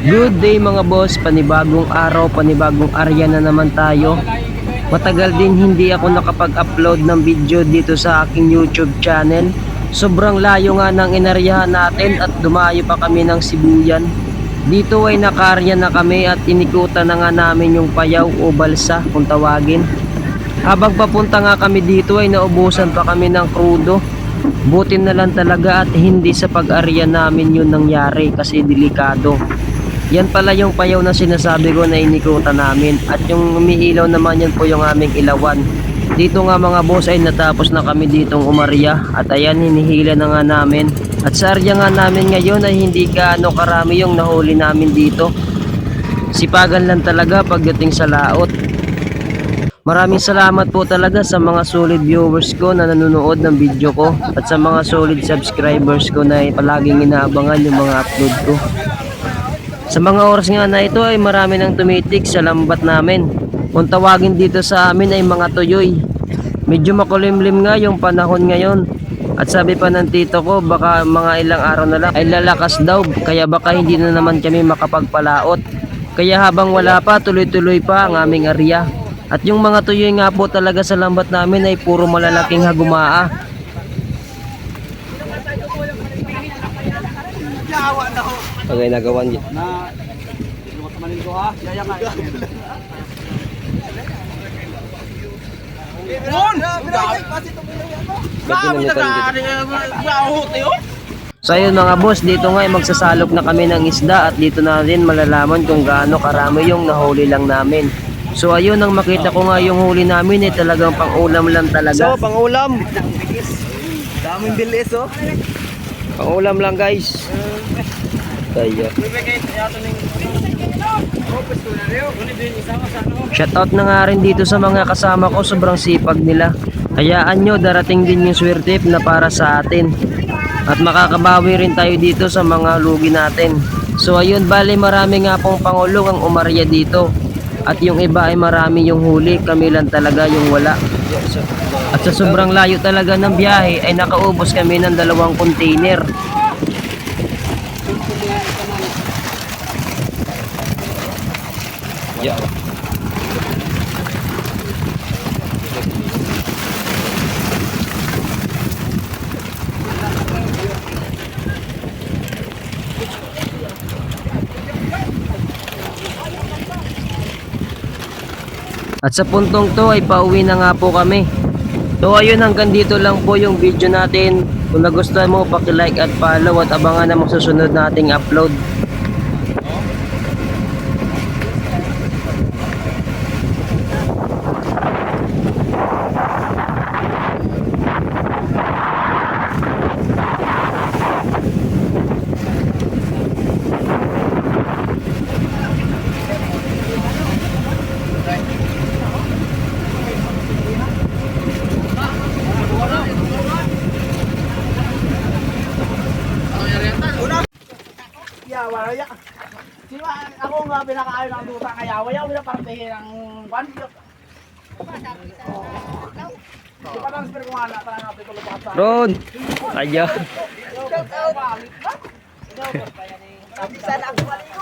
Good day mga boss, panibagong araw, panibagong area na naman tayo. Matagal din hindi ako nakapag-upload ng video dito sa aking YouTube channel. Sobrang layo nga ng inaryahan natin at dumayo pa kami ng Sibuyan. Dito ay nakarya na kami at inikutan na nga namin yung Payaw o Balsa kung tawagin. Habang papunta nga kami dito ay naubusan pa kami ng krudo. Buti na lang talaga at hindi sa pag-arya namin yun nangyari kasi delikado. Yan pala yung Payaw na sinasabi ko na inikutan namin. At yung umiilaw naman yan po yung aming ilawan. Dito nga mga boss ay natapos na kami ditong umarya. At ayan, hinihila na nga namin. At sa area nga namin ngayon ay hindi gaano karami yung nahuli namin dito. Sipagan lang talaga pagdating sa laot. Maraming salamat po talaga sa mga solid viewers ko na nanonood ng video ko. At sa mga solid subscribers ko na palaging inaabangan yung mga upload ko. Sa mga oras nga na ito ay marami nang tumitik sa lambat namin. Kung tawagin dito sa amin ay mga tuyoy. Medyo makulimlim nga yung panahon ngayon. At sabi pa ng tito ko baka mga ilang araw na lang ay lalakas daw. Kaya baka hindi na naman kami makapagpalaot. Kaya habang wala pa tuloy-tuloy pa ang aming area. At yung mga tuyoy nga po talaga sa lambat namin ay puro malalaking hagumaa. Okay, nagawan niya. Na lumot naman ito ha. Yaya ka. So ayun mga boss, dito nga ay magsasalok na kami ng isda at dito na rin malalaman kung gaano karami yung nahuli lang namin. So ayun, ang makita ko nga yung huli namin ay talagang pang-ulam lang talaga. So, pang-ulam. Daming bilis oh. Pang-ulam lang guys. Kaya. Shoutout na nga rin dito sa mga kasama ko, sobrang sipag nila. Hayaan nyo, darating din yung swerte na para sa atin. At makakabawi rin tayo dito sa mga lugi natin. So ayun, bali marami nga pong pangulong ang umarya dito. At yung iba ay marami yung huli, kami lang talaga yung wala. At sa sobrang layo talaga ng biyahe ay nakaubos kami ng 2 container. Yeah. At sa puntong to ay pauwi na nga po kami. So ayun, hanggang dito lang po yung video natin. Kung nagustuhan mo, paki-like at follow at abangan na magsusunod nating upload. Wala. Sino ako nga pinakaayos ng duta kaya wala wala partihin ng kwan. Di pa lang spare ko nga na tanong natin tulog pa. Ron! Kaya. Sana ako maligo.